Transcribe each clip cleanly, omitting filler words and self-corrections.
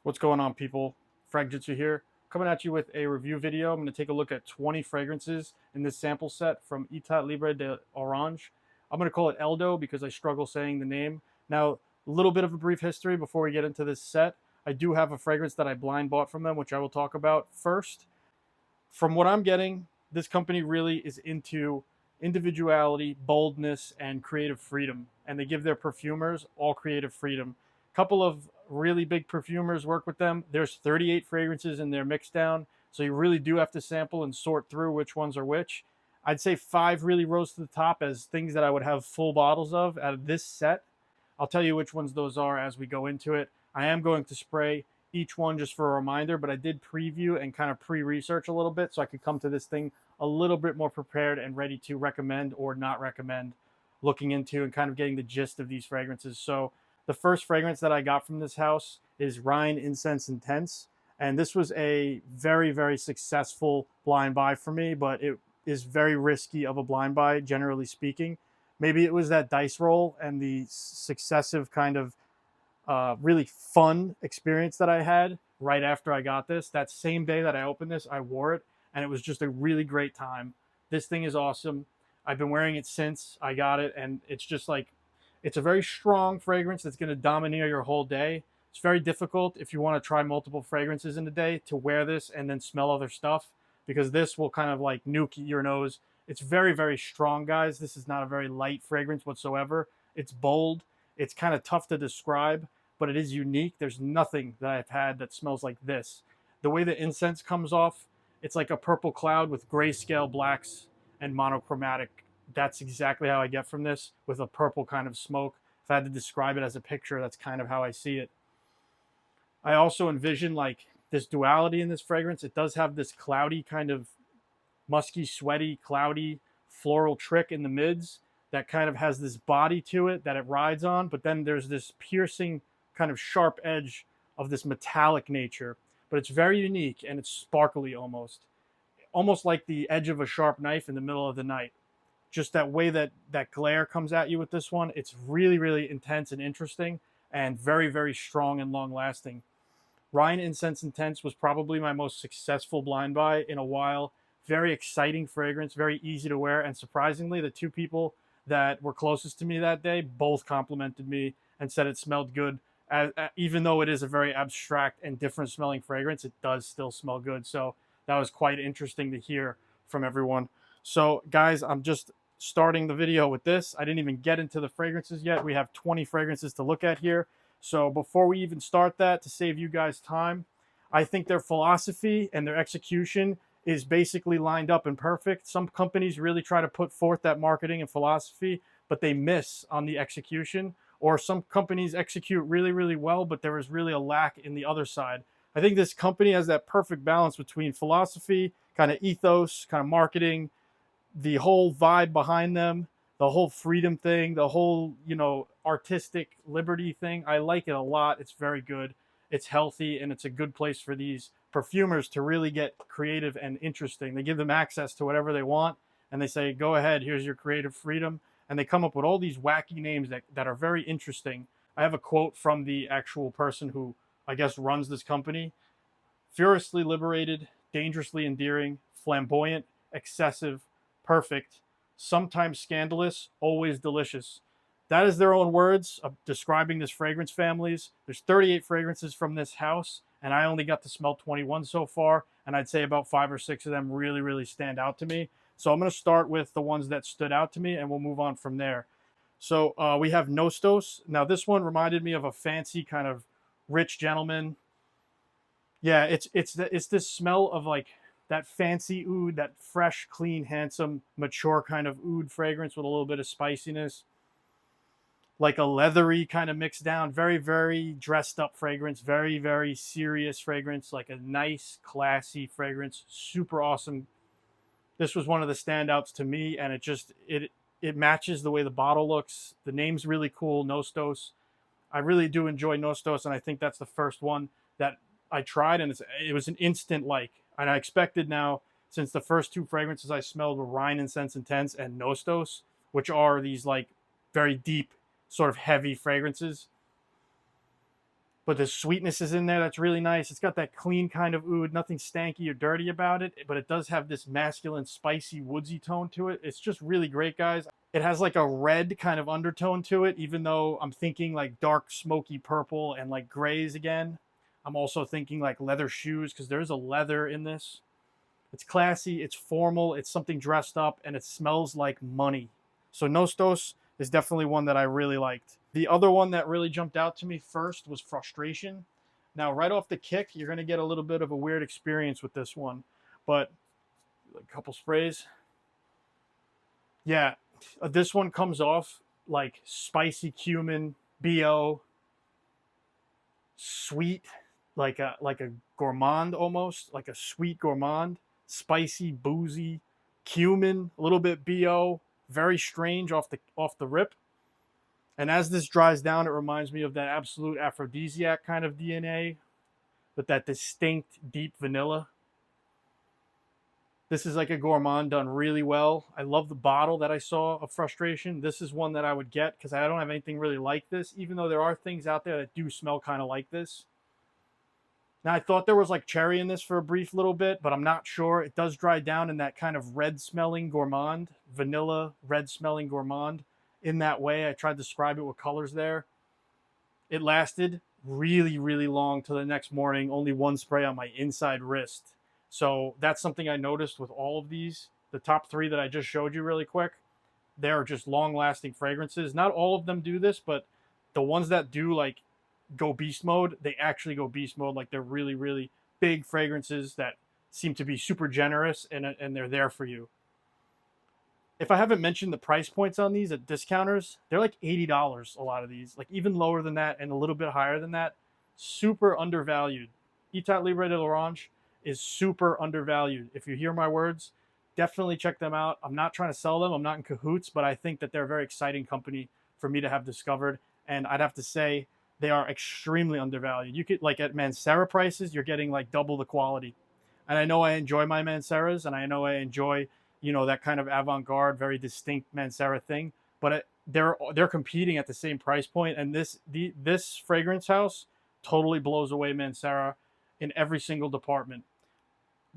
What's going on, people? Frag-Jitsu here, coming at you with a review video. I'm going to take a look at 20 fragrances in this sample set from Etat Libre de Orange. I'm going to call it Eldo because I struggle saying the name. Now, a little bit of a brief history before we get into this set. I do have a fragrance that I blind bought from them, which I will talk about first. From what I'm getting, this company really is into individuality, boldness, and creative freedom. And they give their perfumers all creative freedom. A couple of really big perfumers work with them. There's 38 fragrances in their mix down. So you really do have to sample and sort through which ones are which. I'd say 5 really rose to the top as things that I would have full bottles of out of this set. I'll tell you which ones those are as we go into it. I am going to spray each one just for a reminder, but I did preview and kind of pre-research a little bit so I could come to this thing a little bit more prepared and ready to recommend or not recommend, looking into and kind of getting the gist of these fragrances. So the first fragrance that I got from this house is Rien, Incense, Intense. And this was a very, very successful blind buy for me, but it is very risky of a blind buy, generally speaking. Maybe it was that dice roll and the successive kind of really fun experience that I had right after I got this. That same day that I opened this, I wore it, and it was just a really great time. This thing is awesome. I've been wearing it since I got it, and it's just like, it's a very strong fragrance that's going to domineer your whole day. It's very difficult if you want to try multiple fragrances in a day to wear this and then smell other stuff, because this will kind of like nuke your nose. It's very, very strong, guys. This is not a very light fragrance whatsoever. It's bold. It's kind of tough to describe, but it is unique. There's nothing that I've had that smells like this. The way the incense comes off, it's like a purple cloud with grayscale blacks and monochromatic. That's exactly how I get from this, with a purple kind of smoke. If I had to describe it as a picture, that's kind of how I see it. I also envision like this duality in this fragrance. It does have this cloudy kind of musky, sweaty, cloudy floral trick in the mids that kind of has this body to it that it rides on, but then there's this piercing kind of sharp edge of this metallic nature. But it's very unique and it's sparkly almost like the edge of a sharp knife in the middle of the night. Just that way that glare comes at you with this one, it's really, really intense and interesting and very, very strong and long lasting. Rien, Incense, Intense was probably my most successful blind buy in a while. Very exciting fragrance, very easy to wear, and surprisingly, the two people that were closest to me that day both complimented me and said it smelled good. Even though it is a very abstract and different smelling fragrance, it does still smell good. So that was quite interesting to hear from everyone. So guys, I'm just starting the video with this. I didn't even get into the fragrances yet. We have 20 fragrances to look at here. So before we even start that, to save you guys time, I think their philosophy and their execution is basically lined up and perfect. Some companies really try to put forth that marketing and philosophy, but they miss on the execution. Or some companies execute really, really well, but there is really a lack in the other side. I think this company has that perfect balance between philosophy, kind of ethos, kind of marketing, the whole vibe behind them, the whole freedom thing, the whole, artistic liberty thing. I like it a lot. It's very good. It's healthy, and it's a good place for these perfumers to really get creative and interesting. They give them access to whatever they want, and they say, go ahead, here's your creative freedom. And they come up with all these wacky names that are very interesting. I have a quote from the actual person who, I guess, runs this company. Furiously liberated, dangerously endearing, flamboyant, excessive, perfect, sometimes scandalous, always delicious. That is their own words of describing this fragrance families. There's 38 fragrances from this house, and I only got to smell 21 so far, and I'd say about 5 or 6 of them really, really stand out to me. So I'm going to start with the ones that stood out to me, and we'll move on from there. So we have Nostos. Now, this one reminded me of a fancy kind of rich gentleman. Yeah, it's this smell of like that fancy oud, that fresh, clean, handsome, mature kind of oud fragrance with a little bit of spiciness, like a leathery kind of mixed down, very, very dressed up fragrance, very, very serious fragrance, like a nice, classy fragrance, super awesome. This was one of the standouts to me, and it matches the way the bottle looks. The name's really cool, Nostos. I really do enjoy Nostos, and I think that's the first one that I tried, and it was an instant like. And I expected now, since the first 2 fragrances I smelled were Rien, Incense, Intense, and Nostos, which are these like very deep, sort of heavy fragrances. but the sweetness is in there. That's really nice. It's got that clean kind of oud, nothing stanky or dirty about it, but it does have this masculine, spicy, woodsy tone to it. It's just really great, guys. It has like a red kind of undertone to it, even though I'm thinking like dark, smoky purple and like grays again. I'm also thinking like leather shoes because there's a leather in this. It's classy, it's formal, it's something dressed up, and it smells like money. So Nostos is definitely one that I really liked. The other one that really jumped out to me first was Frustration. Now, right off the kick, you're going to get a little bit of a weird experience with this one, but a couple sprays. Yeah, this one comes off like spicy cumin, BO, sweet, like a gourmand almost, like a sweet gourmand, spicy, boozy, cumin, a little bit BO, very strange off the rip. And as this dries down, it reminds me of that absolute aphrodisiac kind of DNA with that distinct deep vanilla. This is like a gourmand done really well. I love the bottle that I saw of Frustration. This is one that I would get because I don't have anything really like this, even though there are things out there that do smell kind of like this. Now, I thought there was like cherry in this for a brief little bit, but I'm not sure. It does dry down in that kind of red-smelling gourmand, vanilla, red-smelling gourmand. In that way, I tried to describe it with colors there. It lasted really, really long till the next morning. Only one spray on my inside wrist. So that's something I noticed with all of these. The top three that I just showed you really quick, they're just long-lasting fragrances. Not all of them do this, but the ones that do like go beast mode, they actually go beast mode. Like they're really, really big fragrances that seem to be super generous and they're there for you. If I haven't mentioned the price points on these at discounters, they're like $80, a lot of these, like even lower than that and a little bit higher than that. Super undervalued. Etat Libre de l'Orange is super undervalued. If you hear my words, definitely check them out. I'm not trying to sell them. I'm not in cahoots, but I think that they're a very exciting company for me to have discovered. And I'd have to say they are extremely undervalued. You could, like at Mancera prices, you're getting like double the quality. And I know I enjoy my Manceras, and I know I enjoy, you know, that kind of avant-garde, very distinct Mancera thing. But they're competing at the same price point, and this fragrance house totally blows away Mancera in every single department.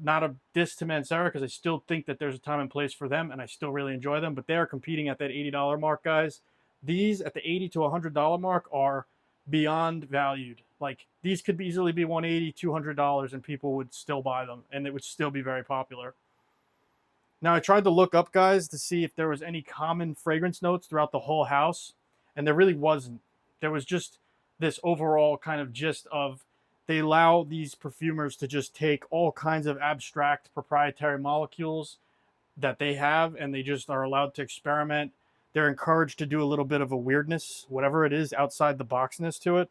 Not a diss to Mancera because I still think that there's a time and place for them, and I still really enjoy them. But they're competing at that $80 mark, guys. These at the $80 to $100 mark are beyond valued. Like these could easily be $180, $200, and people would still buy them, and it would still be very popular. Now, I tried to look up, guys, to see if there was any common fragrance notes throughout the whole house, and there really wasn't. There was just this overall kind of gist of they allow these perfumers to just take all kinds of abstract proprietary molecules that they have, and they just are allowed to experiment. They're encouraged to do a little bit of a weirdness, whatever it is, outside the boxness to it.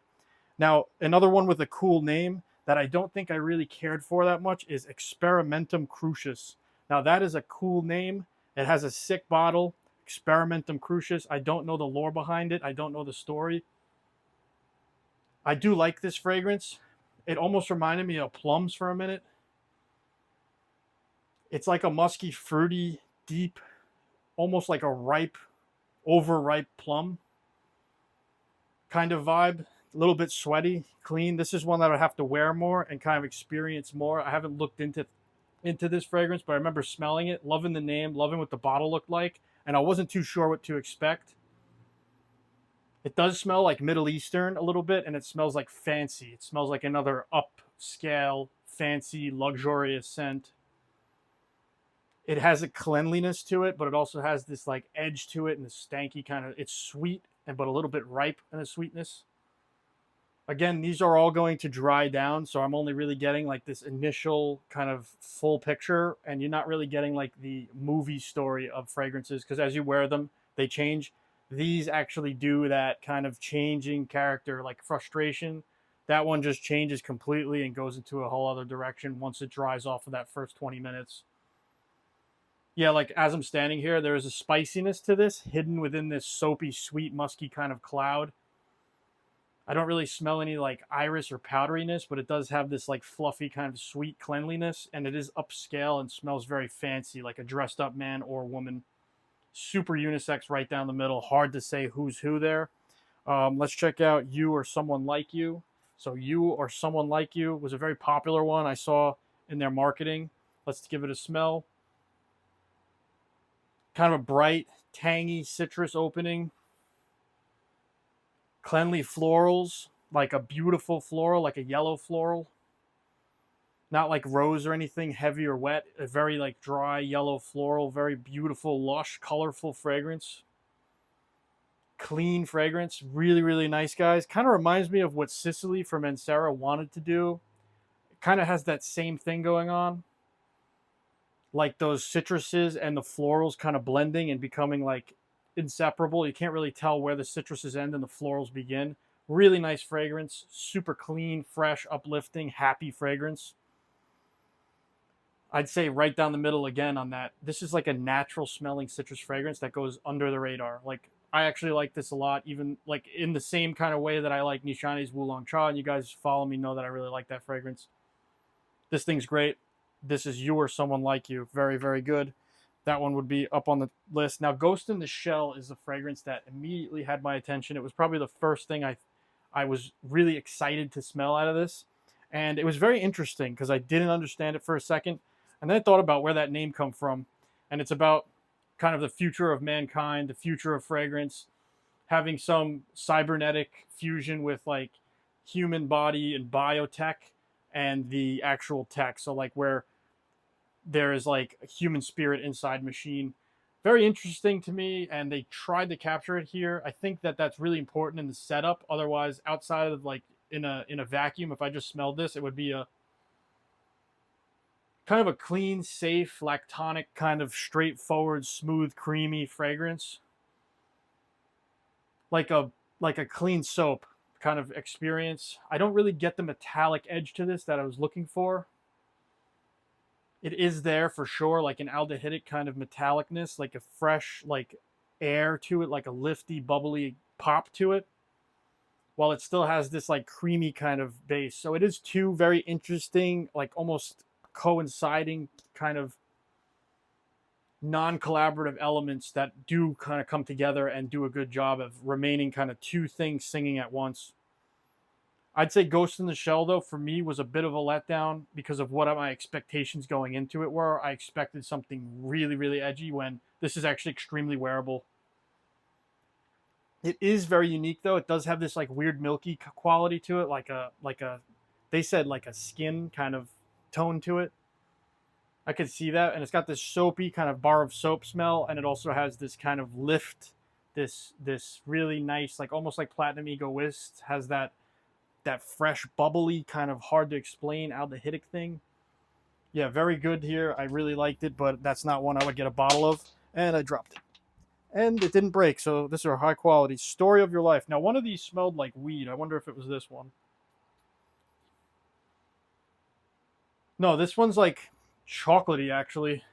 Now, another one with a cool name that I don't think I really cared for that much is Experimentum Crucius. Now, that is a cool name. It has a sick bottle, Experimentum Crucius. I don't know the lore behind it. I don't know the story. I do like this fragrance. It almost reminded me of plums for a minute. It's like a musky, fruity, deep, almost like a ripe, overripe plum kind of vibe. A little bit sweaty, clean. This is one that I have to wear more and kind of experience more. I haven't looked into this fragrance, but I remember smelling it, loving the name, loving what the bottle looked like, and I wasn't too sure what to expect. It does smell like Middle Eastern a little bit, and it smells like fancy. It smells like another upscale, fancy, luxurious scent. It has a cleanliness to it, but it also has this like edge to it and the stanky kind of, it's sweet, but a little bit ripe in the sweetness. Again, these are all going to dry down, so I'm only really getting like this initial kind of full picture, and you're not really getting like the movie story of fragrances, because as you wear them, they change. These actually do that kind of changing character, like Frustration. That one just changes completely and goes into a whole other direction once it dries off of that first 20 minutes. Yeah, like as I'm standing here, there is a spiciness to this hidden within this soapy, sweet, musky kind of cloud. I don't really smell any like iris or powderiness, but it does have this like fluffy kind of sweet cleanliness, and it is upscale and smells very fancy, like a dressed up man or woman. Super unisex right down the middle. Hard to say who's who there. Let's check out You or Someone Like You. So You or Someone Like You was a very popular one I saw in their marketing. Let's give it a smell. Kind of a bright, tangy citrus opening. Cleanly florals, like a beautiful floral, like a yellow floral. Not like rose or anything heavy or wet. A very like dry yellow floral, very beautiful, lush, colorful fragrance. Clean fragrance, really, really nice, guys. Kind of reminds me of what Sicily from Mancera wanted to do. It kind of has that same thing going on. Like those citruses and the florals kind of blending and becoming like inseparable. You can't really tell where the citruses end and the florals begin. Really nice fragrance, super clean, fresh, uplifting, happy fragrance. I'd say right down the middle again on that. This is like a natural smelling citrus fragrance that goes under the radar. Like I actually like this a lot, even like in the same kind of way that I like Nishani's Wulong Cha, and you guys follow me know that I really like that fragrance. This thing's great. This is You or Someone Like You. Very, very good. That one would be up on the list. Now, Ghost in the Shell is a fragrance that immediately had my attention. It was probably the first thing I was really excited to smell out of this. And it was very interesting because I didn't understand it for a second. And then I thought about where that name come from. And it's about kind of the future of mankind, the future of fragrance, having some cybernetic fusion with like human body and biotech and the actual tech. So like where there is like a human spirit inside machine. Very interesting to me, and they tried to capture it here. I think that that's really important in the setup. Otherwise, outside of like in a vacuum, if I just smelled this, it would be a kind of a clean, safe, lactonic, kind of straightforward, smooth, creamy fragrance. Like a clean soap kind of experience. I don't really get the metallic edge to this that I was looking for. It is there for sure, like an aldehydic kind of metallicness, like a fresh, like air to it, like a lifty, bubbly pop to it, while it still has this like creamy kind of base. So it is two very interesting, like almost coinciding kind of non-collaborative elements that do kind of come together and do a good job of remaining kind of two things singing at once. I'd say Ghost in the Shell, though, for me was a bit of a letdown because of what my expectations going into it were. I expected something really, really edgy when this is actually extremely wearable. It is very unique, though. It does have this like weird milky quality to it, like a they said like a skin kind of tone to it. I could see that, and it's got this soapy kind of bar of soap smell, and it also has this kind of lift, this really nice, like almost like Platinum Egoist has that fresh, bubbly, kind of hard to explain aldehydic thing. Yeah, very good here. I really liked it, but that's not one I would get a bottle of. And I dropped it. And it didn't break, so this is a high quality. Story of Your Life. Now, one of these smelled like weed. I wonder if it was this one. No, this one's like chocolatey, actually.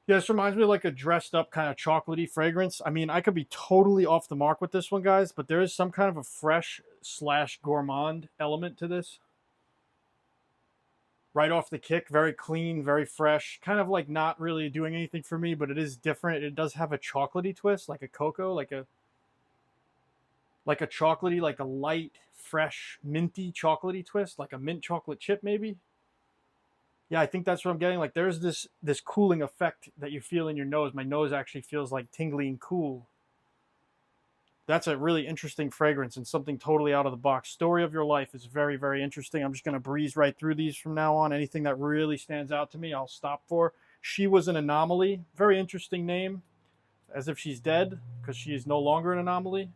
Yeah, this reminds me of like a dressed up kind of chocolatey fragrance. I mean, I could be totally off the mark with this one, guys, but there is some kind of a fresh / gourmand element to this. Right off the kick, very clean, very fresh. Kind of like not really doing anything for me, but it is different. It does have a chocolatey twist, like a cocoa, like a chocolatey, like a light, fresh, minty chocolatey twist, like a mint chocolate chip maybe. Yeah, I think that's what I'm getting. Like there's this cooling effect that you feel in your nose. My nose actually feels like tingly and cool. That's a really interesting fragrance and something totally out of the box. Story of Your Life is very, very interesting. I'm just going to breeze right through these from now on. Anything that really stands out to me, I'll stop for. She Was an Anomaly. Very interesting name. As if she's dead, because she is no longer an anomaly.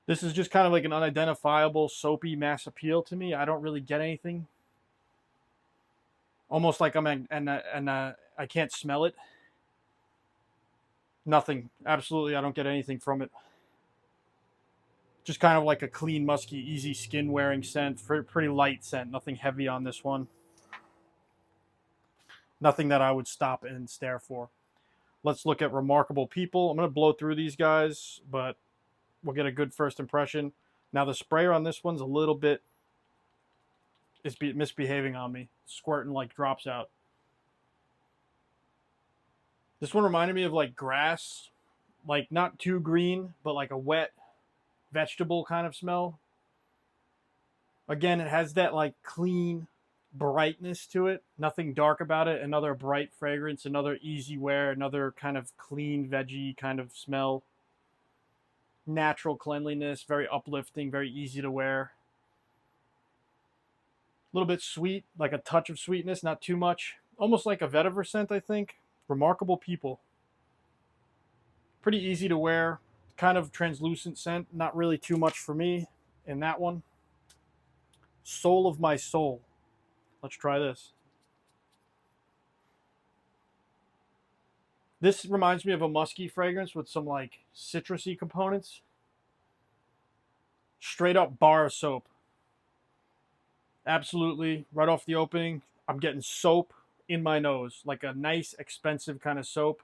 This is just kind of like an unidentifiable, soapy mass appeal to me. I don't really get anything. Almost like I can't smell it. Nothing. Absolutely, I don't get anything from it. Just kind of like a clean, musky, easy skin wearing scent. Pretty light scent. Nothing heavy on this one. Nothing that I would stop and stare for. Let's look at Remarkable People. I'm going to blow through these guys, but we'll get a good first impression. Now, the sprayer on this one's a little bit misbehaving on me. Squirting like drops out. This one reminded me of like grass, like not too green, but like a wet vegetable kind of smell. Again, it has that like clean brightness to it. Nothing dark about it. Another bright fragrance, another easy wear, another kind of clean veggie kind of smell. Natural cleanliness, very uplifting, very easy to wear. A little bit sweet, like a touch of sweetness, not too much. Almost like a vetiver scent, I think. Remarkable People. Pretty easy to wear. Kind of translucent scent, not really too much for me in that one. Soul of My Soul. Let's try this. This reminds me of a musky fragrance with some like citrusy components. Straight up bar of soap. Absolutely, right off the opening, I'm getting soap in my nose, like a nice, expensive kind of soap.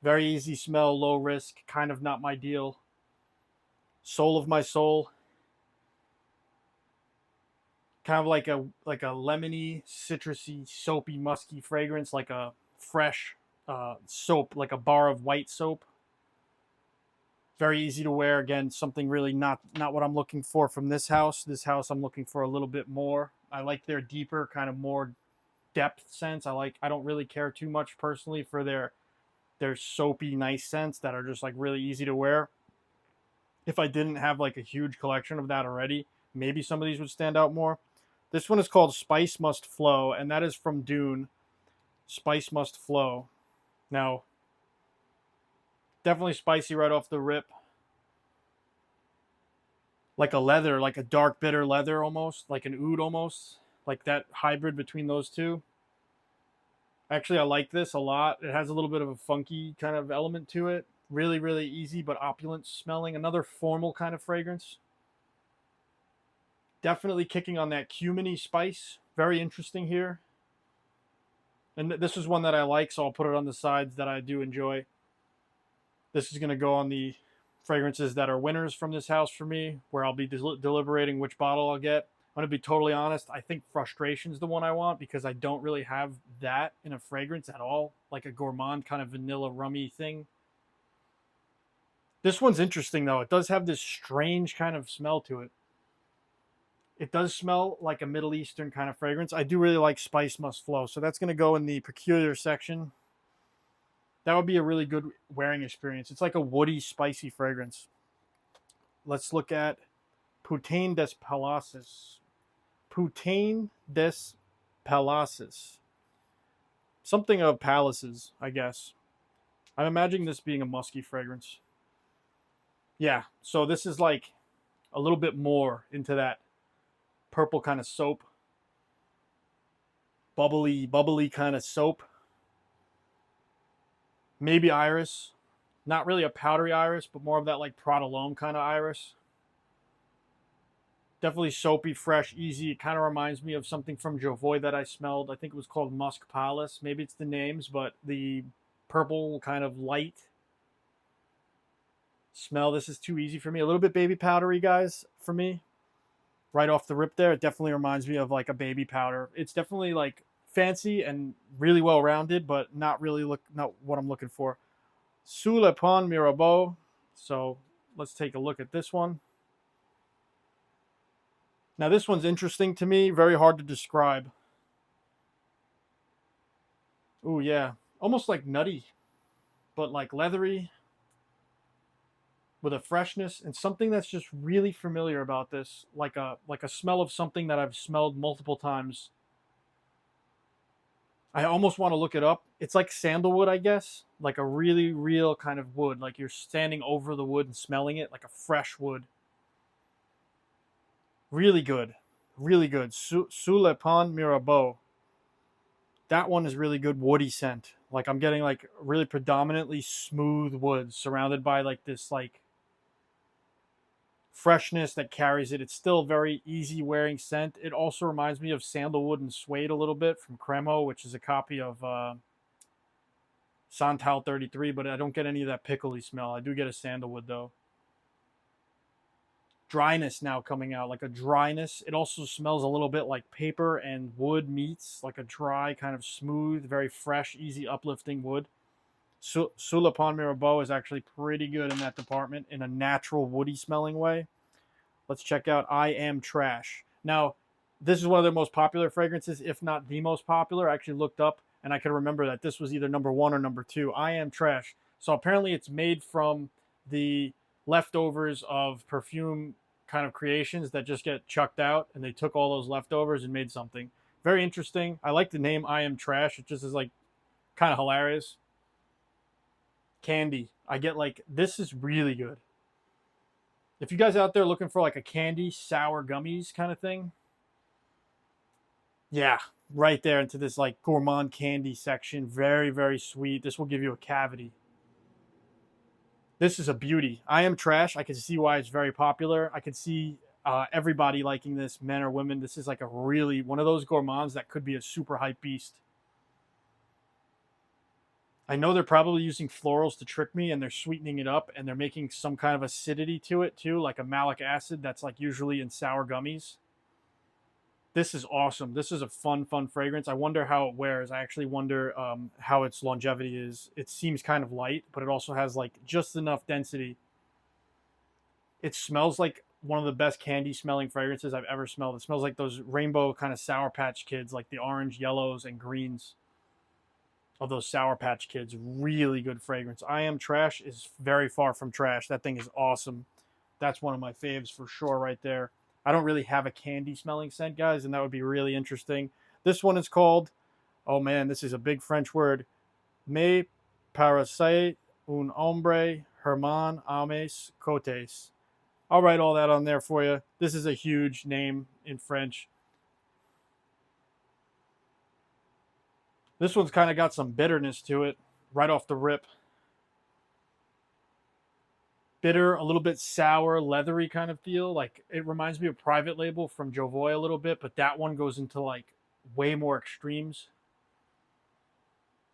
Very easy smell, low risk, kind of not my deal. Soul of My Soul. Kind of like a lemony, citrusy, soapy, musky fragrance, like a fresh soap, like a bar of white soap. Very easy to wear. Again, something really not what I'm looking for from this house. This house I'm looking for a little bit more. I like their deeper, kind of more depth scents. I don't really care too much personally for their soapy, nice scents that are just like really easy to wear. If I didn't have like a huge collection of that already, maybe some of these would stand out more. This one is called Spice Must Flow, and that is from Dune. Spice Must Flow. Now, definitely spicy right off the rip. Like a leather, like a dark bitter leather almost, like an oud almost, like that hybrid between those two. Actually, I like this a lot. It has a little bit of a funky kind of element to it. Really, really easy but opulent smelling. Another formal kind of fragrance. Definitely kicking on that cuminy spice. Very interesting here. And this is one that I like, so I'll put it on the sides that I do enjoy. This is going to go on the fragrances that are winners from this house for me, where I'll be deliberating which bottle I'll get. I'm going to be totally honest. I think Frustration is the one I want because I don't really have that in a fragrance at all, like a gourmand kind of vanilla rummy thing. This one's interesting, though. It does have this strange kind of smell to it. It does smell like a Middle Eastern kind of fragrance. I do really like Spice Must Flow, so that's going to go in the peculiar section. That would be a really good wearing experience. It's like a woody, spicy fragrance. Let's look at Putain des Palaces. Putain des Palaces. Something of palaces, I guess. I'm imagining this being a musky fragrance. Yeah, so this is like a little bit more into that purple kind of soap. Bubbly kind of soap. Maybe iris. Not really a powdery iris, but more of that like Prodalome kind of iris. Definitely soapy, fresh, easy. It kind of reminds me of something from Jovoy that I smelled. I think it was called Musk Palace. Maybe it's the names, but the purple kind of light smell. This is too easy for me. A little bit baby powdery, guys, for me. Right off the rip there, it definitely reminds me of like a baby powder. It's definitely like fancy and really well rounded, but not what I'm looking for. Sous le Pont Mirabeau. So let's take a look at this one. Now this one's interesting to me. Very hard to describe. Ooh, yeah. Almost like nutty, but like leathery with a freshness and something that's just really familiar about this. Like a smell of something that I've smelled multiple times. I almost want to look it up. It's like sandalwood, I guess. Like a really real kind of wood. Like you're standing over the wood and smelling it like a fresh wood. Really good. Really good. Sous le Pont Mirabeau. That one is really good woody scent. Like I'm getting like really predominantly smooth woods surrounded by like this like freshness that carries it. It's still very easy wearing scent. It also reminds me of sandalwood and suede a little bit from Cremo, which is a copy of Santal 33, but I don't get any of that pickly smell. I do get a sandalwood though. Dryness now coming out, like a dryness. It also smells a little bit like paper and wood meets, like a dry kind of smooth, very fresh, easy, uplifting wood. Sous La Pont Mirabeau is actually pretty good in that department in a natural woody smelling way. Let's check out I Am Trash. Now, this is one of their most popular fragrances, if not the most popular. I actually looked up and I can remember that this was either number 1 or number 2. I Am Trash. So apparently it's made from the leftovers of perfume kind of creations that just get chucked out, and they took all those leftovers and made something. Very interesting. I like the name I Am Trash. It just is like kind of hilarious. Candy. I get like, this is really good. If you guys out there looking for like a candy, sour gummies kind of thing, yeah, right there into this like gourmand candy section. Very, very sweet. This will give you a cavity. This is a beauty. I Am Trash. I can see why it's very popular. I can see everybody liking this, men or women. This is like a really, one of those gourmands that could be a super hype beast. I know they're probably using florals to trick me, and they're sweetening it up, and they're making some kind of acidity to it too, like a malic acid that's like usually in sour gummies. This is awesome. This is a fun fragrance. I wonder how it wears. I actually wonder how its longevity is. It seems kind of light, but it also has like just enough density. It smells like one of the best candy smelling fragrances I've ever smelled. It smells like those rainbow kind of Sour Patch Kids, like the orange, yellows, and greens of those Sour Patch Kids. Really good fragrance. I Am Trash is very far from trash. That thing is awesome. That's one of my faves for sure right there. I don't really have a candy smelling scent, guys, and that would be really interesting. This one is called, oh man, this is a big French word, Me paraissait un hombre Herman Ames Cotes. I'll write all that on there for you. This is a huge name in French. This one's kind of got some bitterness to it right off the rip. Bitter, a little bit sour, leathery kind of feel. Like it reminds me of Private Label from Jovoy a little bit, but that one goes into like way more extremes.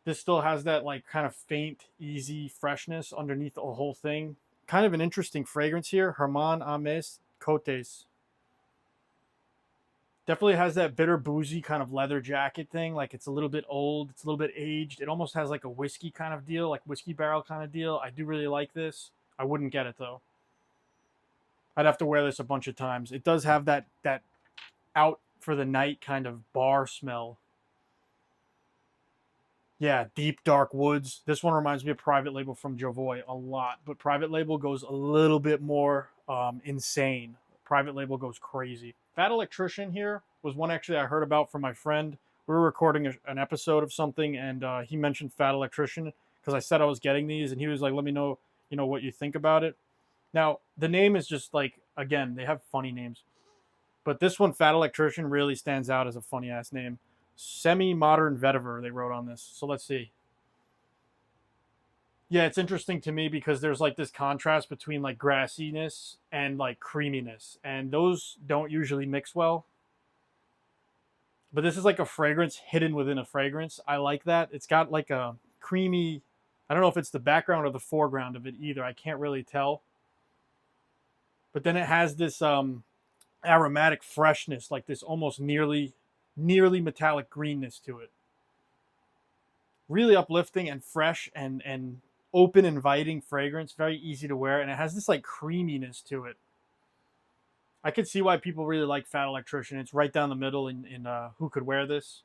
This still has that like kind of faint, easy freshness underneath the whole thing. Kind of an interesting fragrance here. Herman Ames Cotes. Definitely has that bitter, boozy kind of leather jacket thing. Like it's a little bit old. It's a little bit aged. It almost has like a whiskey kind of deal, like whiskey barrel kind of deal. I do really like this. I wouldn't get it though. I'd have to wear this a bunch of times. It does have that out for the night kind of bar smell. Yeah, deep dark woods. This one reminds me of Private Label from Jovoy a lot, but Private Label goes a little bit more insane. Private Label goes crazy. Fat Electrician here was one actually I heard about from my friend. We were recording an episode of something, and he mentioned Fat Electrician because I said I was getting these, and he was like, "Let me know, what you think about it." Now the name is just like, again, they have funny names, but this one, Fat Electrician, really stands out as a funny ass name. Semi-modern vetiver they wrote on this. So let's see. Yeah, it's interesting to me because there's like this contrast between like grassiness and like creaminess, and those don't usually mix well. But this is like a fragrance hidden within a fragrance. I like that. It's got like a creamy, I don't know if it's the background or the foreground of it either. I can't really tell. But then it has this aromatic freshness, like this almost nearly metallic greenness to it. Really uplifting and fresh and open, inviting fragrance. Very easy to wear, and it has this like creaminess to it. I could see why people really like Fat Electrician. It's right down the middle in who could wear this.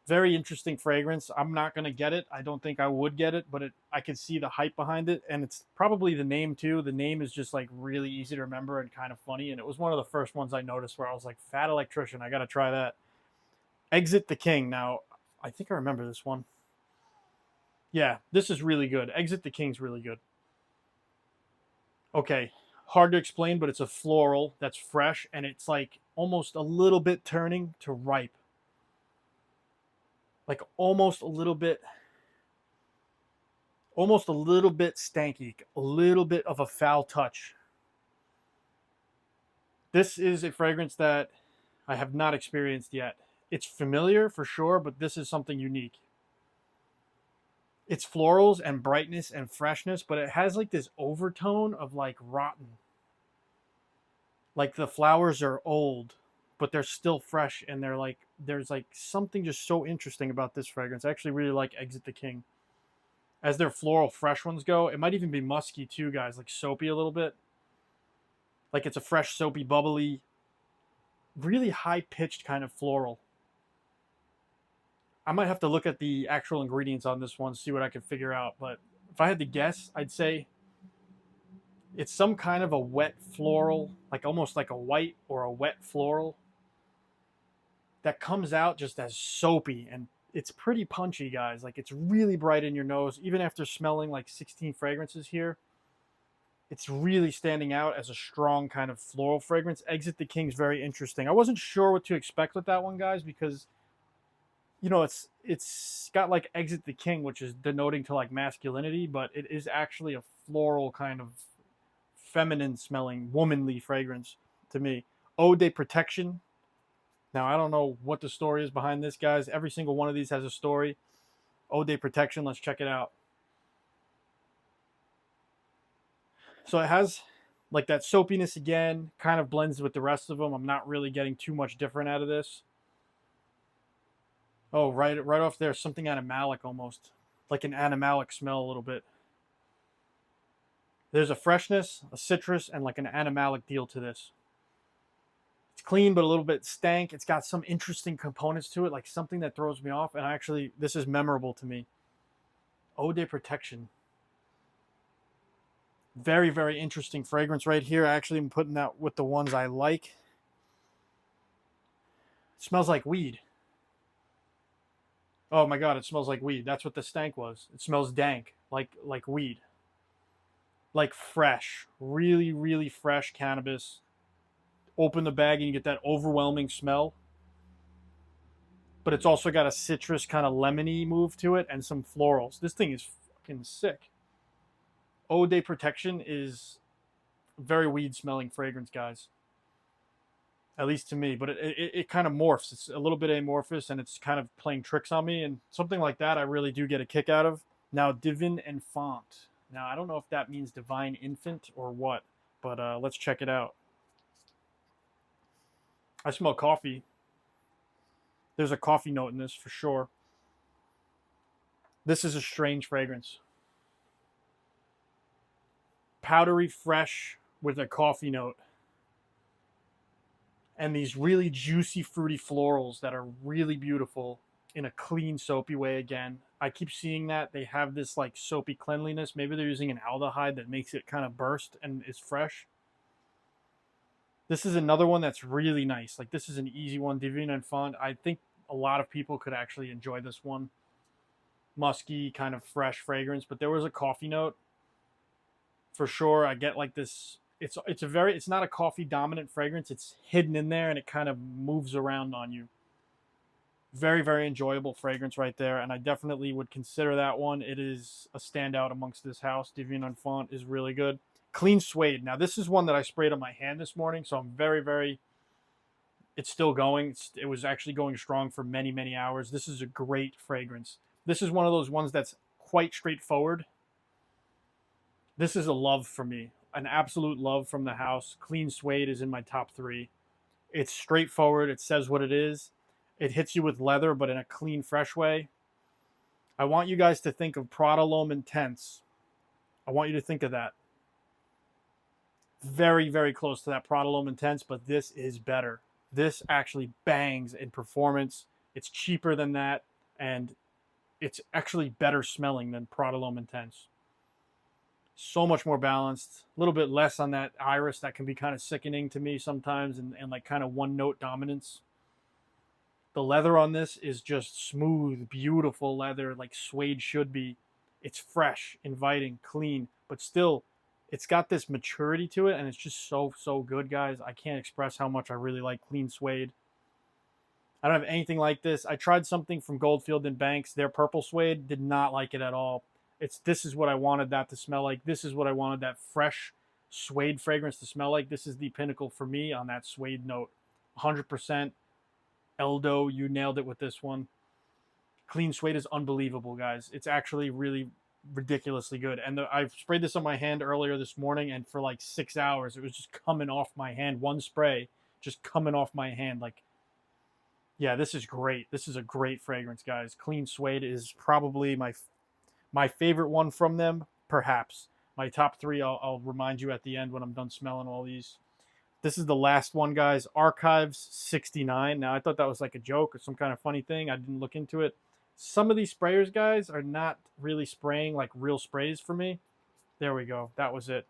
Very interesting fragrance. I'm not going to get it. I don't think I would get it, but I could see the hype behind it, and it's probably the name too. The name is just like really easy to remember and kind of funny, and it was one of the first ones I noticed where I was like, Fat Electrician, I got to try that. Exit the King. Now, I think I remember this one. Yeah, this is really good. Exit the King's really good. Okay, hard to explain, but it's a floral that's fresh, and it's like almost a little bit turning to ripe. Like almost a little bit stanky, a little bit of a foul touch. This is a fragrance that I have not experienced yet. It's familiar for sure, but this is something unique. It's florals and brightness and freshness, but it has like this overtone of like rotten. Like the flowers are old, but they're still fresh, and they're like, there's like something just so interesting about this fragrance. I actually really like Exit the King. as their floral fresh ones go. It might even be musky too, guys, like soapy a little bit. Like it's a fresh, soapy, bubbly, really high-pitched kind of floral. I might have to look at the actual ingredients on this one, see what I can figure out. But if I had to guess, I'd say it's some kind of a wet floral, like almost like a white or a wet floral that comes out just as soapy, and it's pretty punchy, guys. Like it's really bright in your nose. Even after smelling like 16 fragrances here, it's really standing out as a strong kind of floral fragrance. Exit the King's very interesting. I wasn't sure what to expect with that one, guys, because you know it's got like Exit the King, which is denoting to like masculinity, but it is actually a floral kind of feminine smelling, womanly fragrance to me. Eau de Protection. Now, I don't know what the story is behind this, guys. Every single one of these has a story. Eau de Protection, let's check it out. So it has like that soapiness again, kind of blends with the rest of them. I'm not really getting too much different out of this. Oh, right off there, something animalic almost. Like an animalic smell a little bit. There's a freshness, a citrus, and like an animalic deal to this. It's clean, but a little bit stank. It's got some interesting components to it, like something that throws me off. And actually, this is memorable to me. Eau de Protection. Very, very interesting fragrance right here. I actually am putting that with the ones I like. It smells like weed. Oh my God, it smells like weed. That's what the stank was. It smells dank, like weed. Like fresh, really, really fresh cannabis. Open the bag and you get that overwhelming smell. But it's also got a citrus kind of lemony move to it and some florals. This thing is fucking sick. Eau de Protection is very weed smelling fragrance, guys. At least to me, but it kind of morphs. It's a little bit amorphous and it's kind of playing tricks on me, and something like that I really do get a kick out of. Now, Divin Enfant. Now, I don't know if that means divine infant or what, but let's check it out. I smell coffee. There's a coffee note in this for sure. This is a strange fragrance. Powdery fresh with a coffee note. And these really juicy, fruity florals that are really beautiful in a clean, soapy way again. I keep seeing that. They have this like soapy cleanliness. Maybe they're using an aldehyde that makes it kind of burst and is fresh. This is another one that's really nice. Like this is an easy one. Divin Enfant. I think a lot of people could actually enjoy this one. Musky, kind of fresh fragrance. But there was a coffee note. For sure, I get like this. It's not a coffee dominant fragrance. It's hidden in there and it kind of moves around on you. Very, very enjoyable fragrance right there, and I definitely would consider that one. It is a standout amongst this house. Divin Enfant is really good. Clean Suede. Now, this is one that I sprayed on my hand this morning, so I'm very, very... It's still going. It was actually going strong for many, many hours. This is a great fragrance. This is one of those ones that's quite straightforward. This is a love for me. An absolute love from the house. Clean Suede is in my top 3. It's straightforward. It says what it is. It hits you with leather, but in a clean, fresh way. I want you guys to think of Prada L'Homme Intense. I want you to think of that. Very, very close to that Prada L'Homme Intense, but this is better. This actually bangs in performance. It's cheaper than that, and it's actually better smelling than Prada L'Homme Intense. So much more balanced, a little bit less on that iris that can be kind of sickening to me sometimes, and like kind of one note dominance. The leather on this is just smooth, beautiful leather like suede should be. It's fresh, inviting, clean, but still it's got this maturity to it, and it's just so, so good, guys. I can't express how much I really like Clean Suede. I don't have anything like this. I tried something from Goldfield and Banks. Their Purple Suede, did not like it at all. This is what I wanted that to smell like. This is what I wanted that fresh suede fragrance to smell like. This is the pinnacle for me on that suede note. 100%. Eldo, you nailed it with this one. Clean Suede is unbelievable, guys. It's actually really ridiculously good. And I sprayed this on my hand earlier this morning, and for like 6 hours, it was just coming off my hand. One spray, just coming off my hand. Like, yeah, this is great. This is a great fragrance, guys. Clean Suede is probably My favorite one from them, perhaps. My top three, I'll remind you at the end when I'm done smelling all these. This is the last one, guys. Archives 69. Now, I thought that was like a joke or some kind of funny thing. I didn't look into it. Some of these sprayers, guys, are not really spraying like real sprays for me. There we go. That was it.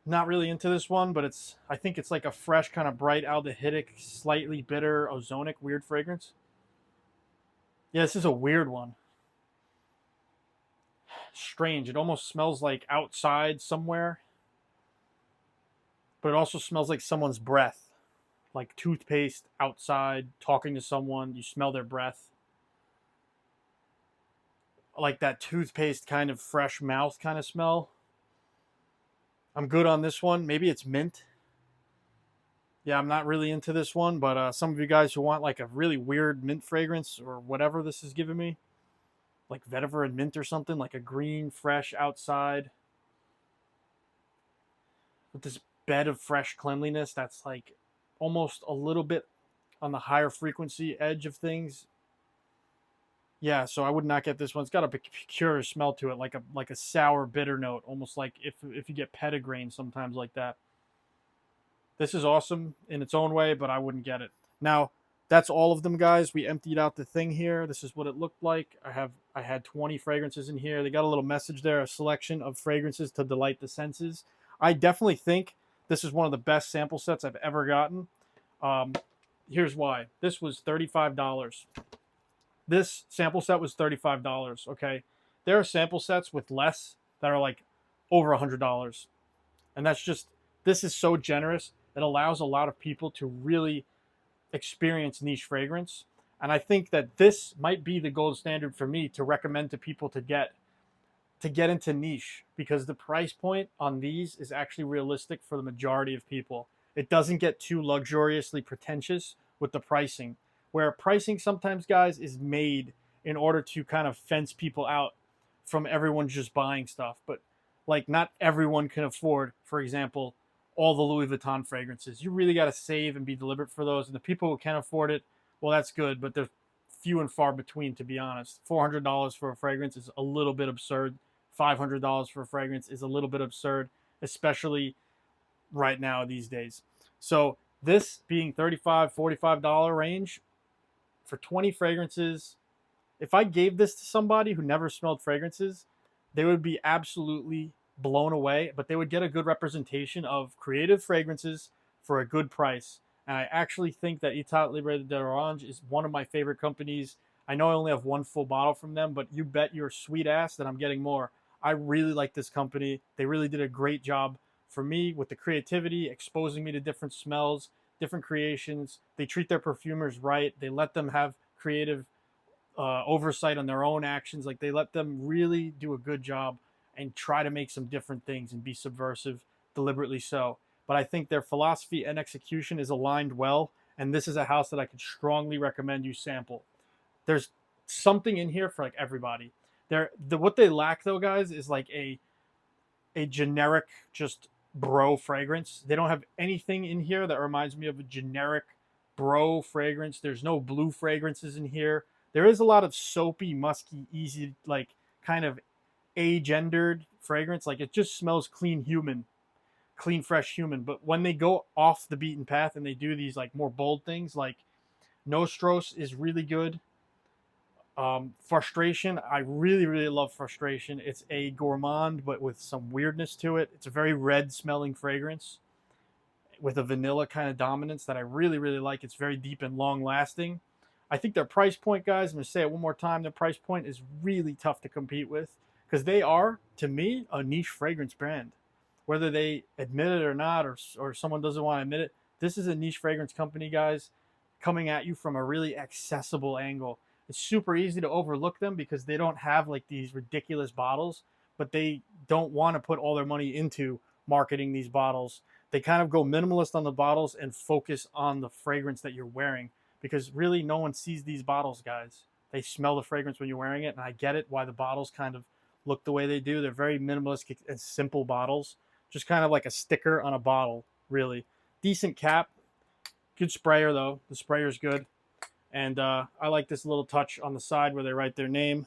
Not really into this one, but I think it's like a fresh, kind of bright aldehydic, slightly bitter, ozonic, weird fragrance. Yeah, this is a weird one. Strange. It almost smells like outside somewhere, but it also smells like someone's breath, like toothpaste outside, talking to someone. You smell their breath. Like that toothpaste kind of fresh mouth kind of smell. I'm good on this one. Maybe it's mint. Yeah, I'm not really into this one, but some of you guys who want like a really weird mint fragrance or whatever this is giving me, like vetiver and mint or something, like a green, fresh outside with this bed of fresh cleanliness that's like almost a little bit on the higher frequency edge of things. Yeah, so I would not get this one. It's got a peculiar smell to it, like a sour, bitter note, almost like if you get petitgrain sometimes like that. This is awesome in its own way, but I wouldn't get it. Now, that's all of them, guys. We emptied out the thing here. This is what it looked like. I had 20 fragrances in here. They got a little message there, a selection of fragrances to delight the senses. I definitely think this is one of the best sample sets I've ever gotten. Here's why. This was $35. This sample set was $35, okay? There are sample sets with less that are like over $100. And that's just, this is so generous. It allows a lot of people to really experience niche fragrance. And I think that this might be the gold standard for me to recommend to people to get into niche, because the price point on these is actually realistic for the majority of people. It doesn't get too luxuriously pretentious with the pricing, where pricing sometimes, guys, is made in order to kind of fence people out from everyone just buying stuff. But like, not everyone can afford, for example, all the Louis Vuitton fragrances. You really got to save and be deliberate for those. And the people who can afford it, well, that's good, but they're few and far between, to be honest. $400 for a fragrance is a little bit absurd. $500 for a fragrance is a little bit absurd, especially right now these days. So this being $35, $45 range for 20 fragrances, if I gave this to somebody who never smelled fragrances, they would be absolutely blown away, but they would get a good representation of creative fragrances for a good price. And I actually think that Etat Libre d'Orange is one of my favorite companies. I know I only have one full bottle from them, but you bet your sweet ass that I'm getting more. I really like this company. They really did a great job for me with the creativity, exposing me to different smells, different creations. They treat their perfumers right. They let them have creative oversight on their own actions. Like, they let them really do a good job and try to make some different things and be subversive, deliberately so. But I think their philosophy and execution is aligned well, and this is a house that I could strongly recommend you sample. There's something in here for like everybody. What they lack though, guys, is like a generic just bro fragrance. They don't have anything in here that reminds me of a generic bro fragrance. There's no blue fragrances in here. There is a lot of soapy, musky, easy, like kind of agendered fragrance. Like, it just smells clean human, clean, fresh human. But when they go off the beaten path and they do these like more bold things, like Nostros is really good. Frustration, I really, really love Frustration. It's a gourmand, but with some weirdness to it. It's a very red smelling fragrance with a vanilla kind of dominance that I really, really like. It's very deep and long lasting. I think their price point, guys, I'm going to say it one more time, their price point is really tough to compete with, because they are, to me, a niche fragrance brand. Whether they admit it or not, or someone doesn't want to admit it, this is a niche fragrance company, guys, coming at you from a really accessible angle. It's super easy to overlook them because they don't have like these ridiculous bottles, but they don't want to put all their money into marketing these bottles. They kind of go minimalist on the bottles and focus on the fragrance that you're wearing, because really no one sees these bottles, guys. They smell the fragrance when you're wearing it, and I get it why the bottles kind of look the way they do. They're very minimalistic and simple bottles, just kind of like a sticker on a bottle, really. Decent cap. Good sprayer, though. The sprayer's good. And I like this little touch on the side where they write their name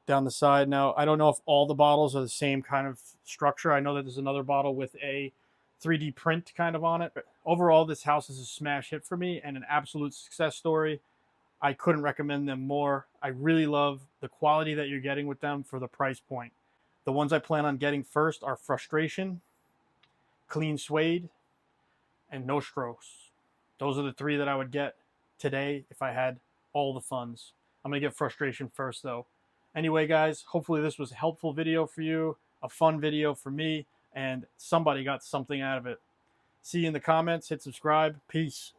down the side. Now, I don't know if all the bottles are the same kind of structure. I know that there's another bottle with a 3D print kind of on it. But overall, this house is a smash hit for me and an absolute success story. I couldn't recommend them more. I really love the quality that you're getting with them for the price point. The ones I plan on getting first are Frustration, Clean Suede, and Nostros. Those are the three that I would get today if I had all the funds. I'm going to get Frustration first, though. Anyway, guys, hopefully this was a helpful video for you, a fun video for me, and somebody got something out of it. See you in the comments. Hit subscribe. Peace.